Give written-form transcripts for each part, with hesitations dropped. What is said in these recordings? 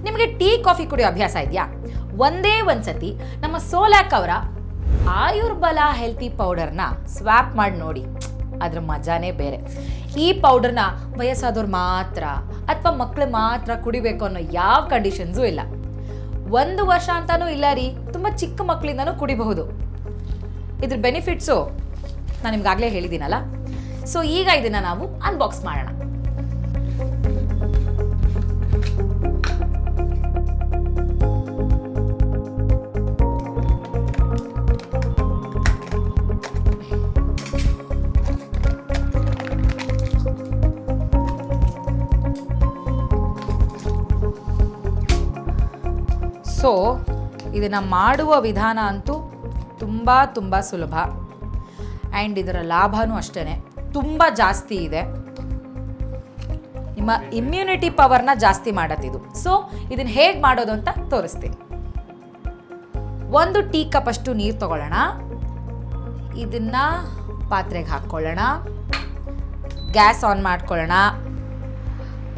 ನಿಮಗೆ tea coffee ಕುಡಿಯೋ ಅಭ್ಯಾಸ ಇದೆಯಾ? ಒಂದೇ ಒಂದ್ಸತಿ ನಮ್ಮ ಸೋಲಾಕ್ ಅವರ ಆಯುರ್ಬಲ ಹೆಲ್ತಿ ಪೌಡರ್ನ ಸ್ವ್ಯಾಪ್ ಮಾಡಿ ನೋಡಿ, ಅದ್ರ ಮಜಾನೇ ಬೇರೆ. ಈ ಪೌಡರ್ನ ವಯಸ್ಸಾದವ್ರು ಮಾತ್ರ ಅಥವಾ ಮಕ್ಕಳು ಮಾತ್ರ ಕುಡಿಬೇಕು ಅನ್ನೋ ಯಾವ ಕಂಡೀಷನ್ಸು ಇಲ್ಲ. 1 ವರ್ಷ ಅಂತಾನೂ ಇಲ್ಲ ರೀ, ತುಂಬ ಚಿಕ್ಕ ಮಕ್ಕಳಿಂದನೂ ಕುಡಿಬಹುದು. ಇದ್ರ ಬೆನಿಫಿಟ್ಸು ನಾನು ನಿಮ್ಗಾಗಲೇ ಹೇಳಿದ್ದೀನಲ್ಲ. ಸೊ ಈಗ ಇದನ್ನು ನಾವು ಅನ್ಬಾಕ್ಸ್ ಮಾಡೋಣ. ಸೊ ಇದನ್ನು ಮಾಡುವ ವಿಧಾನ ಅಂತೂ ತುಂಬ ಸುಲಭ. ಆ್ಯಂಡ್ ಇದರ ಲಾಭನೂ ಅಷ್ಟೇ ತುಂಬ ಜಾಸ್ತಿ ಇದೆ. ನಿಮ್ಮ ಇಮ್ಯುನಿಟಿ ಪವರ್ನ ಜಾಸ್ತಿ ಮಾಡತ್ತಿದು. ಸೊ ಇದನ್ನು ಹೇಗೆ ಮಾಡೋದು ಅಂತ ತೋರಿಸ್ತೀನಿ. 1 ಟೀ ಕಪ್ ಅಷ್ಟು ನೀರು ತಗೊಳ್ಳೋಣ. ಇದನ್ನು ಪಾತ್ರೆಗೆ ಹಾಕ್ಕೊಳ್ಳೋಣ. ಗ್ಯಾಸ್ ಆನ್ ಮಾಡ್ಕೊಳ್ಳೋಣ.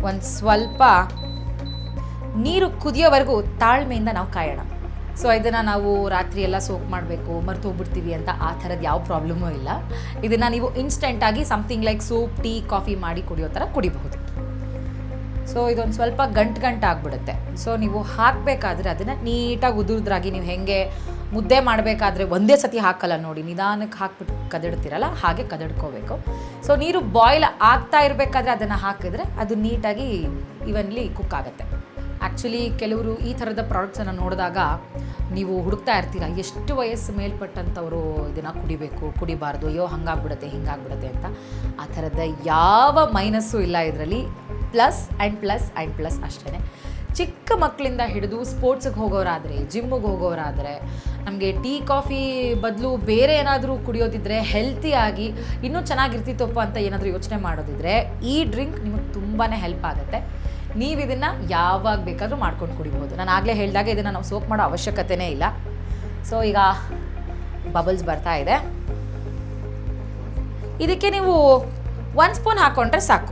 ಒಂದು ಸ್ವಲ್ಪ ನೀರು ಕುದಿಯೋವರೆಗೂ ತಾಳ್ಮೆಯಿಂದ ನಾವು ಕಾಯೋಣ. ಸೊ ಇದನ್ನು ನಾವು ರಾತ್ರಿ ಎಲ್ಲ ಸೋಕ್ ಮಾಡಬೇಕು, ಮರೆತು ಹೋಗ್ಬಿಡ್ತೀವಿ ಅಂತ ಆ ಥರದ್ದು ಯಾವ ಪ್ರಾಬ್ಲಮೂ ಇಲ್ಲ. ಇದನ್ನು ನೀವು ಇನ್ಸ್ಟೆಂಟಾಗಿ something like soup, tea, coffee ಮಾಡಿ ಕುಡಿಯೋ ಥರ ಕುಡಿಬಹುದು. ಸೊ ಇದೊಂದು ಸ್ವಲ್ಪ ಗಂಟು ಆಗಿಬಿಡುತ್ತೆ. ಸೊ ನೀವು ಹಾಕಬೇಕಾದ್ರೆ ಅದನ್ನು ನೀಟಾಗಿ ಉದುರಿದ್ರಾಗಿ, ನೀವು ಹೇಗೆ ಮುದ್ದೆ ಮಾಡಬೇಕಾದ್ರೆ ಒಂದೇ ಸತಿ ಹಾಕಲ್ಲ ನೋಡಿ, ನಿಧಾನಕ್ಕೆ ಹಾಕ್ಬಿಟ್ಟು ಕದಡ್ತಿರಲ್ಲ ಹಾಗೆ ಕದಡ್ಕೋಬೇಕು. ಸೊ ನೀರು ಬಾಯ್ಲ್ ಆಗ್ತಾ ಇರಬೇಕಾದ್ರೆ ಅದನ್ನು ಹಾಕಿದ್ರೆ ಅದು ನೀಟಾಗಿ ಇವನ್ಲಿ ಕುಕ್ ಆಗುತ್ತೆ. ಆ್ಯಕ್ಚುಲಿ ಕೆಲವರು ಈ ಥರದ ಪ್ರಾಡಕ್ಟ್ಸನ್ನು ನೋಡಿದಾಗ ನೀವು ಹುಡುಕ್ತಾ ಇರ್ತೀರ, ಎಷ್ಟು ವಯಸ್ಸು ಮೇಲ್ಪಟ್ಟಂಥವರು ಇದನ್ನು ಕುಡಿಬಾರ್ದು, ಅಯ್ಯೋ ಹಂಗಾಗ್ಬಿಡುತ್ತೆ ಹಿಂಗಾಗ್ಬಿಡುತ್ತೆ ಅಂತ. ಆ ಥರದ ಯಾವ ಮೈನಸ್ಸು ಇಲ್ಲ ಇದರಲ್ಲಿ. ಪ್ಲಸ್ ಆ್ಯಂಡ್ ಪ್ಲಸ್ ಅಷ್ಟೇ. ಚಿಕ್ಕ ಮಕ್ಕಳಿಂದ ಹಿಡಿದು ಸ್ಪೋರ್ಟ್ಸಿಗೆ ಹೋಗೋರಾದರೆ, ಜಿಮ್ಮಿಗೆ ಹೋಗೋರಾದರೆ, ನಮಗೆ ಟೀ ಕಾಫಿ ಬದಲು ಬೇರೆ ಏನಾದರೂ ಕುಡಿಯೋದಿದ್ರೆ ಹೆಲ್ತಿಯಾಗಿ ಇನ್ನೂ ಚೆನ್ನಾಗಿರ್ತಿತ್ತಪ್ಪ ಅಂತ ಏನಾದರೂ ಯೋಚನೆ ಮಾಡೋದಿದ್ರೆ ಈ ಡ್ರಿಂಕ್ ನಿಮಗೆ ತುಂಬಾ ಹೆಲ್ಪ್ ಆಗುತ್ತೆ. ನೀವು ಇದನ್ನು ಯಾವಾಗ ಬೇಕಾದರೂ ಮಾಡ್ಕೊಂಡು ಕುಡಿಬೋದು. ನಾನು ಆಗಲೇ ಹೇಳಿದಾಗ ಇದನ್ನು ನಾವು ಸೋಕ್ ಮಾಡೋ ಅವಶ್ಯಕತೆಯೇ ಇಲ್ಲ. ಸೊ ಈಗ ಬಬಲ್ಸ್ ಬರ್ತಾ ಇದೆ. ಇದಕ್ಕೆ ನೀವು 1 ಸ್ಪೂನ್ ಹಾಕ್ಕೊಂಡ್ರೆ ಸಾಕು.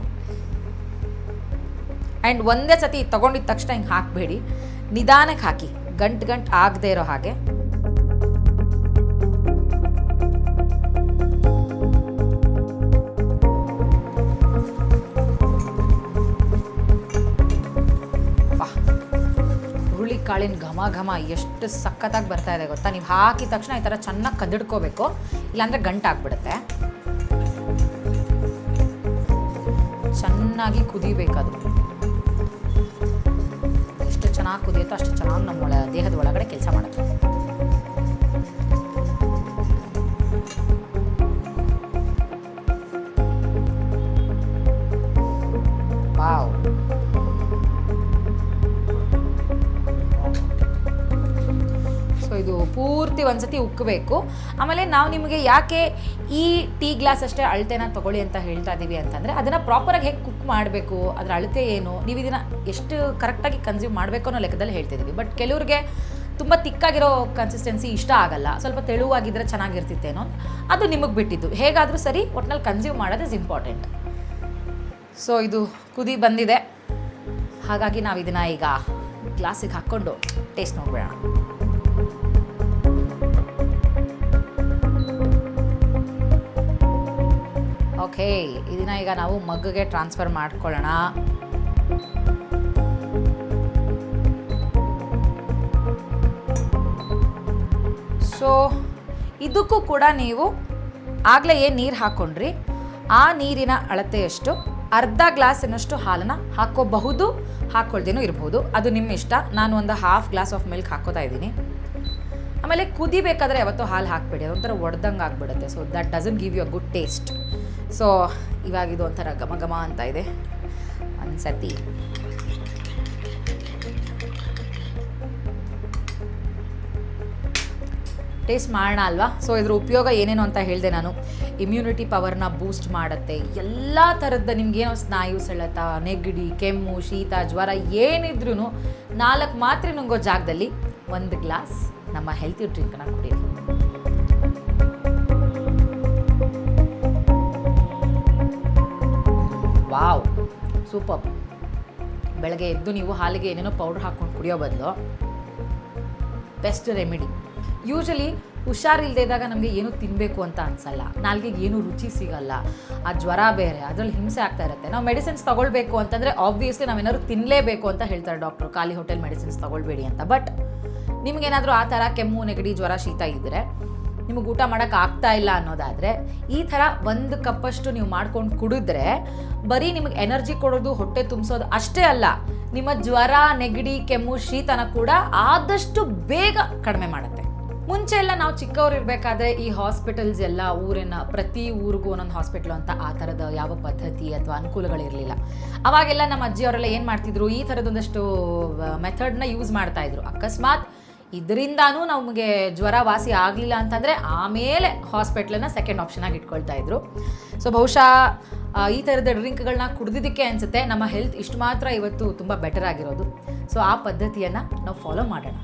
ಆ್ಯಂಡ್ ಒಂದೇ ಸತಿ ತೊಗೊಂಡಿದ್ದ ತಕ್ಷಣ ಹಿಂಗೆ ಹಾಕಬೇಡಿ, ನಿಧಾನಕ್ಕೆ ಹಾಕಿ, ಗಂಟು ಆಗದೆ ಇರೋ ಹಾಗೆ. ಕಾಳಿನ ಘಮ ಎಷ್ಟು ಸಖತ್ತಾಗಿ ಬರ್ತಾ ಇದೆ ಗೊತ್ತಾ. ನೀವು ಹಾಕಿದ ತಕ್ಷಣ ಈ ಥರ ಚೆನ್ನಾಗಿ ಕದಡ್ಕೋಬೇಕು, ಇಲ್ಲಾಂದರೆ ಗಂಟಾಗ್ಬಿಡುತ್ತೆ. ಚೆನ್ನಾಗಿ ಕುದಿಬೇಕದು. ಎಷ್ಟು ಚೆನ್ನಾಗಿ ಕುದಿಯುತ್ತೋ ಅಷ್ಟು ಚೆನ್ನಾಗಿ ನಮ್ಮ ದೇಹದ ಒಳಗಡೆ ಕೆಲಸ ಮಾಡುತ್ತೆ. ವಾವ್, ಇದು ಪೂರ್ತಿ ಒಂದ್ಸತಿ ಉಕ್ಕಬೇಕು. ಆಮೇಲೆ ನಾವು ನಿಮಗೆ ಯಾಕೆ ಈ ಟೀ ಗ್ಲಾಸ್ ಅಷ್ಟೇ ಅಳತೆನ ತೊಗೊಳ್ಳಿ ಅಂತ ಹೇಳ್ತಾ ಇದ್ದೀವಿ ಅಂತಂದರೆ, ಅದನ್ನು ಪ್ರಾಪರಾಗಿ ಹೇಗೆ ಕುಕ್ ಮಾಡಬೇಕು, ಅದರ ಅಳತೆ ಏನು, ನೀವು ಇದನ್ನು ಎಷ್ಟು ಕರೆಕ್ಟಾಗಿ ಕನ್ಸ್ಯೂಮ್ ಮಾಡಬೇಕು ಅನ್ನೋ ಲೆಕ್ಕದಲ್ಲಿ ಹೇಳ್ತಿದ್ದೀವಿ. ಬಟ್ ಕೆಲವ್ರಿಗೆ ತುಂಬ ತಿಕ್ಕಾಗಿರೋ ಕನ್ಸಿಸ್ಟೆನ್ಸಿ ಇಷ್ಟ ಆಗಲ್ಲ, ಸ್ವಲ್ಪ ತೆಳುವಾಗಿದ್ದರೆ ಚೆನ್ನಾಗಿರ್ತಿತ್ತೇನೋ, ಅದು ನಿಮಗೆ ಬಿಟ್ಟಿದ್ದು. ಹೇಗಾದರೂ ಸರಿ, ಒಟ್ನಲ್ಲಿ ಕನ್ಸ್ಯೂಮ್ ಮಾಡೋದು ಇಸ್ ಇಂಪಾರ್ಟೆಂಟ್. ಸೊ ಇದು ಕುದಿ ಬಂದಿದೆ, ಹಾಗಾಗಿ ನಾವು ಇದನ್ನು ಈಗ ಗ್ಲಾಸಿಗೆ ಹಾಕ್ಕೊಂಡು ಟೇಸ್ಟ್ ನೋಡ್ಬಿಡೋಣ. ಓಕೆ, ಇದನ್ನು ಈಗ ನಾವು ಮಗ್ಗಿಗೆ ಟ್ರಾನ್ಸ್ಫರ್ ಮಾಡ್ಕೊಳ್ಳೋಣ. ಸೊ ಇದಕ್ಕೂ ಕೂಡ ನೀವು ಆಗಲೇ ಏನು ನೀರು ಹಾಕ್ಕೊಂಡ್ರಿ ಆ ನೀರಿನ ಅಳತೆಯಷ್ಟು ಅರ್ಧ ಗ್ಲಾಸಿನಷ್ಟು ಹಾಲನ್ನು ಹಾಕ್ಕೋಬಹುದು, ಹಾಕ್ಕೊಳ್ದೇನೂ ಇರಬಹುದು, ಅದು ನಿಮ್ಮ ಇಷ್ಟ. ನಾನು ಒಂದು ½ ಗ್ಲಾಸ್ ಆಫ್ ಮಿಲ್ಕ್ ಹಾಕೋತಾ ಇದ್ದೀನಿ. ಆಮೇಲೆ ಕುದಿಬೇಕಾದ್ರೆ ಯಾವತ್ತೂ ಹಾಲು ಹಾಕಬೇಡಿ, ಅದೊಂಥರ ಒಡೆದಂಗೆ ಆಗಿಬಿಡುತ್ತೆ. So that doesn't give you a good taste. So ಇವಾಗ ಇದು ಒಂಥರ ಘಮ ಅಂತ ಇದೆ. ಒಂದು ಸತಿ ಟೇಸ್ಟ್ ಮಾಡೋಣ ಅಲ್ವಾ. ಸೊ ಇದ್ರ ಉಪಯೋಗ ಏನೇನು ಅಂತ ಹೇಳಿದೆ ನಾನು. ಇಮ್ಯುನಿಟಿ ಪವರ್ನ ಬೂಸ್ಟ್ ಮಾಡುತ್ತೆ. ಎಲ್ಲ ಥರದ ನಿಮ್ಗೇನೋ ಸ್ನಾಯು ಸೆಳೆತ, ನೆಗಡಿ, ಕೆಮ್ಮು, ಶೀತ, ಜ್ವರ ಏನಿದ್ರೂ 4 ಮಾತ್ರೆ ನುಂಗೋ ಜಾಗದಲ್ಲಿ 1 ಗ್ಲಾಸ್ ನಮ್ಮ ಹೆಲ್ತಿ ಡ್ರಿಂಕನ್ನ ಕುಡಿಯಿರಿ. ವಾವ್, ಸೂಪರ್, ಬೆಳಗ್ಗೆ ಎದ್ದು ನೀವು ಹಾಲಿಗೆ ಏನೇನೋ ಪೌಡ್ರ್ ಹಾಕ್ಕೊಂಡು ಕುಡಿಯೋ ಬದಲು ಬೆಸ್ಟ್ ರೆಮಿಡಿ. ಯೂಶಲಿ ಹುಷಾರಿಲ್ಲದೆ ಇದ್ದಾಗ ನಮಗೆ ಏನು ತಿನ್ನಬೇಕು ಅಂತ ಅನಿಸಲ್ಲ, ನಾಲ್ಗೆಗೆ ಏನು ರುಚಿ ಸಿಗಲ್ಲ, ಆ ಜ್ವರ ಬೇರೆ, ಅದರಲ್ಲಿ ಹಿಂಸೆ ಆಗ್ತಾ ಇರುತ್ತೆ. ನಾವು ಮೆಡಿಸಿನ್ಸ್ ತೊಗೊಳ್ಬೇಕು ಅಂತಂದರೆ ಆಬ್ವಿಯಸ್ಲಿ ನಾವೇನಾದ್ರು ತಿನ್ನಲೇಬೇಕು ಅಂತ ಹೇಳ್ತಾರೆ ಡಾಕ್ಟ್ರು, ಖಾಲಿ ಹೋಟೆಲ್ ಮೆಡಿಸಿನ್ಸ್ ತೊಗೊಳ್ಬೇಡಿ ಅಂತ. ಬಟ್ ನಿಮಗೇನಾದರೂ ಆ ಥರ ಕೆಮ್ಮು, ನೆಗಡಿ, ಜ್ವರ, ಶೀತ ಇದ್ದರೆ, ನಿಮಗೆ ಊಟ ಮಾಡೋಕ್ಕೆ ಆಗ್ತಾ ಇಲ್ಲ ಅನ್ನೋದಾದರೆ ಈ ಥರ 1 ಕಪ್ಪಷ್ಟು ನೀವು ಮಾಡ್ಕೊಂಡು ಕುಡಿದ್ರೆ ಬರೀ ನಿಮಗೆ ಎನರ್ಜಿ ಕೊಡೋದು, ಹೊಟ್ಟೆ ತುಂಬಿಸೋದು ಅಷ್ಟೇ ಅಲ್ಲ, ನಿಮ್ಮ ಜ್ವರ, ನೆಗಡಿ, ಕೆಮ್ಮು, ಶೀತನ ಕೂಡ ಆದಷ್ಟು ಬೇಗ ಕಡಿಮೆ ಮಾಡುತ್ತೆ. ಮುಂಚೆ ಎಲ್ಲ ನಾವು ಚಿಕ್ಕವ್ರು ಇರಬೇಕಾದ್ರೆ ಈ ಹಾಸ್ಪಿಟಲ್ಸ್ ಎಲ್ಲ ಪ್ರತಿ ಊರಿಗೂ ಒಂದೊಂದು ಹಾಸ್ಪಿಟ್ಲು ಅಂತ ಆ ಥರದ ಯಾವ ಪದ್ಧತಿ ಅಥವಾ ಅನುಕೂಲಗಳಿರಲಿಲ್ಲ. ಅವಾಗೆಲ್ಲ ನಮ್ಮ ಅಜ್ಜಿಯವರೆಲ್ಲ ಏನು ಮಾಡ್ತಿದ್ರು, ಈ ಥರದೊಂದಷ್ಟು ಮೆಥಡ್ನ ಯೂಸ್ ಮಾಡ್ತಾಯಿದ್ರು. ಅಕಸ್ಮಾತ್ ಇದರಿಂದಾನೂ ನಮಗೆ ಜ್ವರ ವಾಸಿ ಆಗಲಿಲ್ಲ ಅಂತಂದರೆ ಆಮೇಲೆ ಹಾಸ್ಪಿಟ್ಲನ್ನ ಸೆಕೆಂಡ್ ಆಪ್ಷನಾಗಿ ಇಟ್ಕೊಳ್ತಾ ಇದ್ರು. ಸೊ ಬಹುಶಃ ಈ ಥರದ ಡ್ರಿಂಕ್ಗಳನ್ನ ಕುಡಿದಿದ್ದಕ್ಕೆ ಅನಿಸುತ್ತೆ ನಮ್ಮ ಹೆಲ್ತ್ ಇಷ್ಟು ಮಾತ್ರ ಇವತ್ತು ತುಂಬ ಬೆಟರ್ ಆಗಿರೋದು. ಸೊ ಆ ಪದ್ಧತಿಯನ್ನು ನಾವು ಫಾಲೋ ಮಾಡೋಣ.